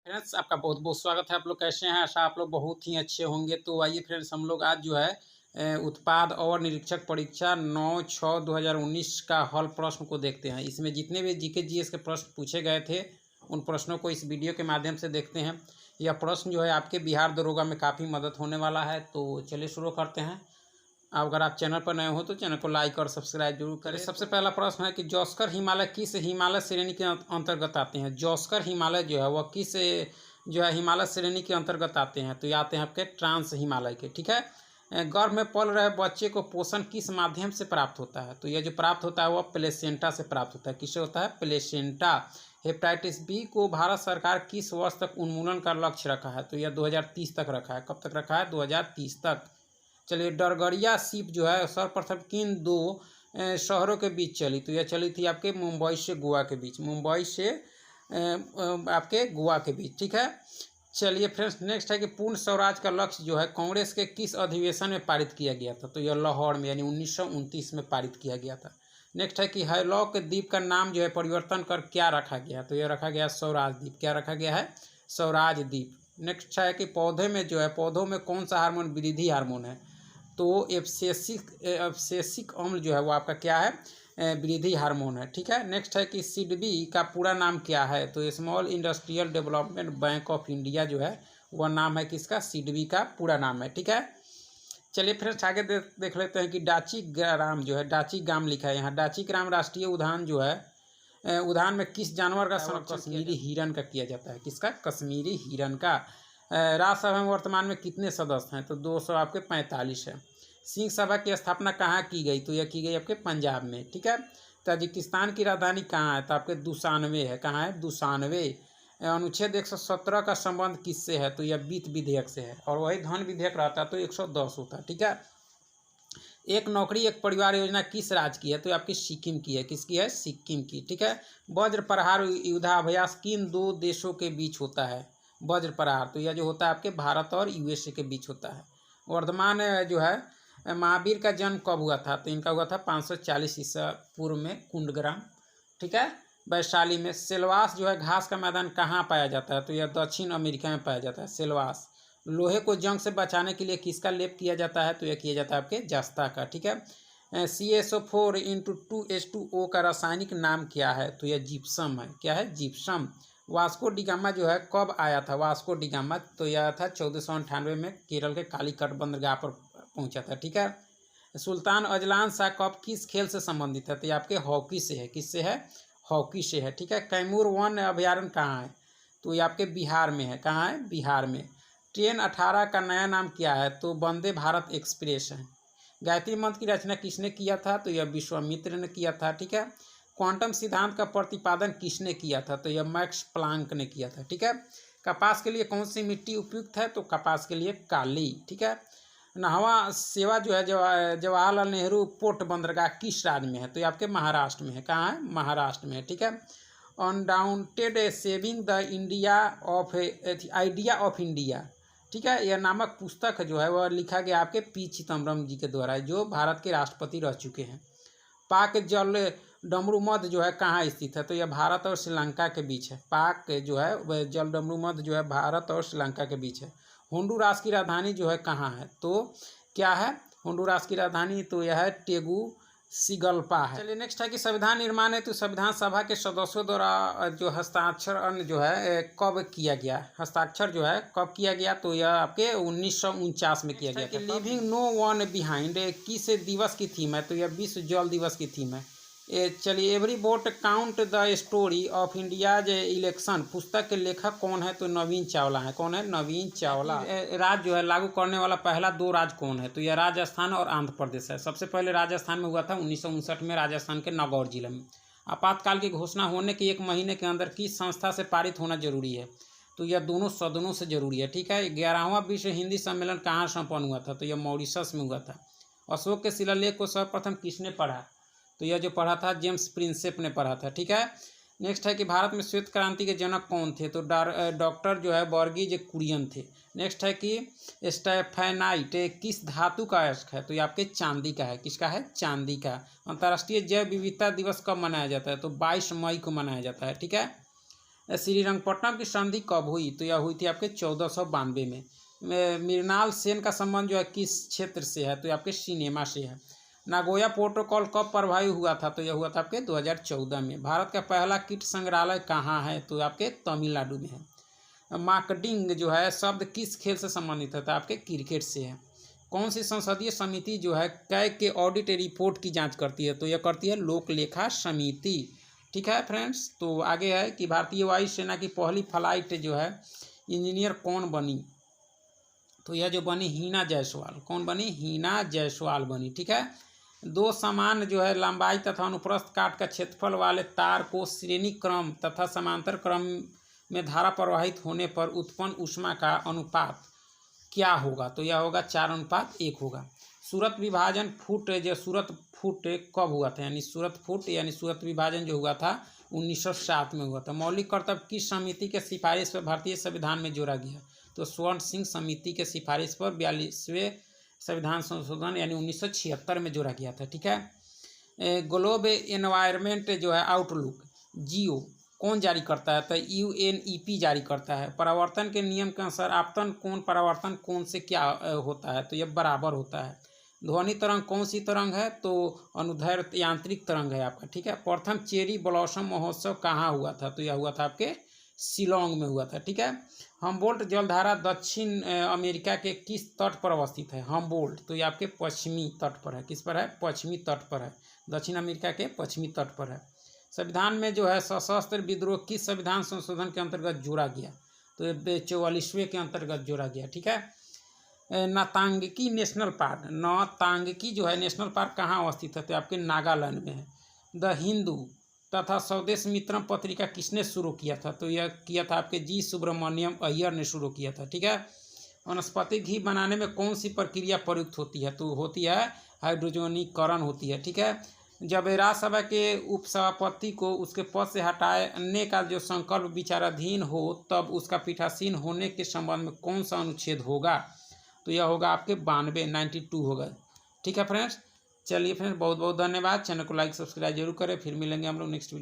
Friends, आपका बहुत बहुत स्वागत है। आप लोग कैसे हैं? आशा आप लोग बहुत ही अच्छे होंगे। तो आइए फ्रेंड्स, हम लोग आज जो है उत्पाद और निरीक्षक परीक्षा 9/6/2019 का हल प्रश्न को देखते हैं। इसमें जितने भी जीके जीएस के प्रश्न पूछे गए थे उन प्रश्नों को इस वीडियो के माध्यम से देखते हैं। यह प्रश्न जो है आपके बिहार दरोगा में काफ़ी मदद होने वाला है। तो चलिए शुरू करते हैं। अगर आप चैनल पर नए हो तो चैनल को लाइक और सब्सक्राइब जरूर करें। सबसे पहला प्रश्न है कि जॉस्कर हिमालय किस हिमालय श्रेणी के अंतर्गत आते हैं? जॉस्कर हिमालय जो है वह किस जो है हिमालय श्रेणी के अंतर्गत आते हैं? तो ये आते हैं आपके ट्रांस हिमालय के। ठीक है। गर्भ में पल रहे बच्चे को पोषण किस माध्यम से प्राप्त होता है? तो यह जो प्राप्त होता है वह प्लेसेंटा से प्राप्त होता है। किससे होता है? प्लेसेंटा। हेपेटाइटिस बी को भारत सरकार किस वर्ष तक उन्मूलन का लक्ष्य रखा है? तो यह 2030 तक रखा है। कब तक रखा है? 2030 तक। चलिए, डरगरिया शिप जो है सर्वप्रथम किन दो शहरों के बीच चली? तो यह चली थी आपके मुंबई से गोवा के बीच। मुंबई से आपके गोवा के बीच। ठीक है। चलिए फ्रेंड्स, नेक्स्ट है कि पूर्ण स्वराज का लक्ष्य जो है कांग्रेस के किस अधिवेशन में पारित किया गया था? तो यह लाहौर में यानी 1929 में पारित किया गया था। नेक्स्ट है कि हैवलॉक द्वीप का नाम जो है परिवर्तन कर क्या रखा गया? तो यह रखा गया स्वराज द्वीप। क्या रखा गया है? स्वराज द्वीप। नेक्स्ट है कि पौधे में जो है पौधों में कौन सा हार्मोन वृद्धि हार्मोन है? तो एब्सेसिक अम्ल जो है वो आपका क्या है? वृद्धि हार्मोन है। ठीक है। नेक्स्ट है कि सिडबी का पूरा नाम क्या है? तो small industrial development bank of India जो है वह नाम है किसका? सिडबी का पूरा नाम है। ठीक है। चलिए फ्रेंड्स, आगे देख लेते हैं कि डाची ग्राम जो है, डाची ग्राम लिखा है यहाँ। डाची ग्राम राष्ट्रीय उद्यान जो है उद्यान में किस जानवर का संरक्षण कश्मीरी हिरन का किया जाता है? किसका? कश्मीरी हिरन का। राज्यसभा में वर्तमान में कितने सदस्य हैं? तो 200 आपके 45 है। सिंह सभा की स्थापना कहाँ की गई? तो यह की गई आपके पंजाब में। ठीक है। ताजिकिस्तान की राजधानी कहाँ है? तो आपके दुशानवे है। कहाँ है? दुशानवे। अनुच्छेद 117 का संबंध किससे है? तो यह वित्त विधेयक से है, और वही धन विधेयक रहता तो 110 होता। ठीक है। एक नौकरी एक परिवार योजना किस राज्य की है? तो आपकी सिक्किम की है। किसकी है? सिक्किम की। ठीक है। वज्र प्रहार युद्धाभ्यास किन दो देशों के बीच होता है? वज्र प्रहार तो यह जो होता है आपके भारत और यूएसए के बीच होता है। वर्धमान जो है महावीर का जन्म कब हुआ था? तो इनका हुआ था 540 ईसा पूर्व में कुंडग्राम। ठीक है। वैशाली में। सेलवास जो है घास का मैदान कहाँ पाया जाता है? तो यह दक्षिण अमेरिका में पाया जाता है, सेलवास। लोहे को जंग से बचाने के लिए किसका लेप किया जाता है? तो यह किया जाता है आपके जस्ता का। ठीक है। CSO4 × 2H2O का रासायनिक नाम क्या है? तो यह जिप्सम है। क्या है? जिप्सम। वास्को डिगामा जो है कब आया था? वास्को डिगामा तो यह था 1498 में केरल के कालीकट बंदरगाह पर पहुंचा था। ठीक है। सुल्तान अजलान शाह कप किस खेल से संबंधित है? तो ये आपके हॉकी से है। किससे है? हॉकी से है। ठीक है। कैमूर वन अभ्यारण्य कहाँ है? तो ये आपके बिहार में है। कहाँ है? बिहार में। ट्रेन 18 का नया नाम क्या है? तो वंदे भारत एक्सप्रेस है। गायत्री मंत्र की रचना किसने किया था? तो यह विश्वामित्र ने किया था। ठीक है। क्वांटम सिद्धांत का प्रतिपादन किसने किया था? तो यह मैक्स प्लांक ने किया था। ठीक है। कपास के लिए कौन सी मिट्टी उपयुक्त है? तो कपास के लिए काली। ठीक है। नहवा सेवा जो है जवाहरलाल नेहरू पोर्ट बंदरगाह किस राज्य में है? तो ये आपके महाराष्ट्र में है। कहाँ है? महाराष्ट्र में है। ठीक है। Undaunted saving the idea of India, ठीक है, यह नामक पुस्तक जो है वह लिखा गया आपके पी चिदम्बरम जी के द्वारा, जो भारत के राष्ट्रपति रह चुके हैं। पाक जल डमरू मध्य जो है कहाँ स्थित है? तो यह भारत और श्रीलंका के बीच है। पाक जो है वह जल डमरू मध्य जो है भारत और श्रीलंका के बीच है। होंडुरास की राजधानी जो है कहाँ है? तो क्या है होंडुरास की राजधानी? तो यह है टेगुसिगल्पा है। चलिए नेक्स्ट है कि संविधान निर्माण है तो संविधान सभा के सदस्यों द्वारा जो हस्ताक्षर जो है कब किया गया? हस्ताक्षर जो है कब किया गया? तो यह आपके 1949 में किया गया था। लिविंग नो वन बिहाइंड किस दिवस की थीम है? तो यह विश्व जल दिवस की थीम है। चलिए, every vote count the story of India's election पुस्तक के लेखक कौन है? तो नवीन चावला है। कौन है? नवीन चावला। राज्य जो है लागू करने वाला पहला 2 राज्य कौन है? तो यह राजस्थान और आंध्र प्रदेश है। सबसे पहले राजस्थान में हुआ था 1959 में, राजस्थान के नागौर जिले में। आपातकाल की घोषणा होने के 1 महीने के अंदर किस संस्था से पारित होना जरूरी है? तो यह दोनों सदनों से जरूरी है। ठीक है। 11वां विश्व हिंदी सम्मेलन कहाँ संपन्न हुआ था? तो यह मॉरिशस में हुआ था। अशोक के शिलालेख को सर्वप्रथम किसने पढ़ा? तो यह जो पढ़ा था जेम्स प्रिंसेप ने पढ़ा था। ठीक है। नेक्स्ट है कि भारत में श्वेत क्रांति के जनक कौन थे? तो डॉक्टर जो है वर्गीज कुरियन थे। नेक्स्ट है कि स्टेफेनाइट किस धातु का अयस्क है? तो ये आपके चांदी का है। किसका है? चांदी का। अंतर्राष्ट्रीय जैव विविधता दिवस कब मनाया जाता है? तो 22 मई को मनाया जाता है। ठीक है। श्रीरंगपट्टनम की संधि कब हुई? तो यह हुई थी आपके 1492 में। मृणाल सेन का संबंध जो है किस क्षेत्र से है? तो ये आपके सिनेमा से है। नागोया प्रोटोकॉल कब प्रभावी हुआ था? तो यह हुआ था आपके 2014 में। भारत का पहला कीट संग्रहालय कहाँ है? तो आपके तमिलनाडु में है। मार्केटिंग जो है शब्द किस खेल से संबंधित है? तो आपके क्रिकेट से है। कौन सी संसदीय समिति जो है कैग के ऑडिट रिपोर्ट की जांच करती है? तो यह करती है लोक लेखा समिति। ठीक है फ्रेंड्स, तो आगे है कि भारतीय वायुसेना की पहली फ्लाइट जो है इंजीनियर कौन बनी? तो यह जो बनी हीना जायसवाल। कौन बनी? हीना जायसवाल बनी। ठीक है। दो समान जो है लंबाई तथा अनुप्रस्थ काट का क्षेत्रफल वाले तार को श्रेणी क्रम तथा समांतर क्रम में धारा प्रवाहित होने पर उत्पन्न ऊष्मा का अनुपात क्या होगा? तो यह होगा 4:1 होगा। सूरत विभाजन फुट जो सूरत फुट कब हुआ था? यानी सूरत फुट यानी सूरत विभाजन जो हुआ था 1907 में हुआ था। मौलिक कर्तव्य किस समिति के सिफारिश पर भारतीय संविधान में जोड़ा गया? तो स्वर्ण सिंह समिति के सिफारिश पर 42वें संविधान संशोधन यानी 1976 में जोड़ा गया था। ठीक है। ग्लोब एनवायरनमेंट जो है आउटलुक जियो कौन जारी करता है? तो UNEP जारी करता है। परावर्तन के नियम के अनुसार आपतन कोण परावर्तन कोण से क्या होता है? तो यह बराबर होता है। ध्वनि तरंग कौन सी तरंग है? तो अनुदैर्ध्य यांत्रिक तरंग है आपका। ठीक है। प्रथम चेरी ब्लॉसम महोत्सव कहाँ हुआ था? तो यह हुआ था आपके शिलोंग में हुआ था। ठीक है। हम्बोल्ट जलधारा दक्षिण अमेरिका के किस तट पर अवस्थित है? हम्बोल्ट तो ये आपके पश्चिमी तट पर है। किस पर है? पश्चिमी तट पर है। दक्षिण अमेरिका के पश्चिमी तट पर है। संविधान में जो है सशस्त्र विद्रोह किस संविधान संशोधन के अंतर्गत जोड़ा गया? तो ये 44वें के अंतर्गत जोड़ा गया। ठीक है। नातांगकी नेशनल पार्क, नातांगकी जो है नेशनल पार्क कहाँ अवस्थित है? तो आपके नागालैंड में है। द हिंदू तथा स्वदेश मित्रम पत्रिका किसने शुरू किया था? तो यह किया था आपके जी सुब्रमण्यम अय्यर ने शुरू किया था। ठीक है। वनस्पति घी बनाने में कौन सी प्रक्रिया प्रयुक्त होती है? तो होती है हाइड्रोजनीकरण होती है। ठीक है। जब राज्यसभा के उपसभापति को उसके पद से हटाने का जो संकल्प विचाराधीन हो तब उसका पीठासीन होने के संबंध में कौन सा अनुच्छेद होगा? तो यह होगा आपके 92 होगा। ठीक है फ्रेंड्स, चलिए फ्रेंड्स बहुत बहुत धन्यवाद। चैनल को लाइक सब्सक्राइब जरूर करें। फिर मिलेंगे हम लोग नेक्स्ट वीडियो।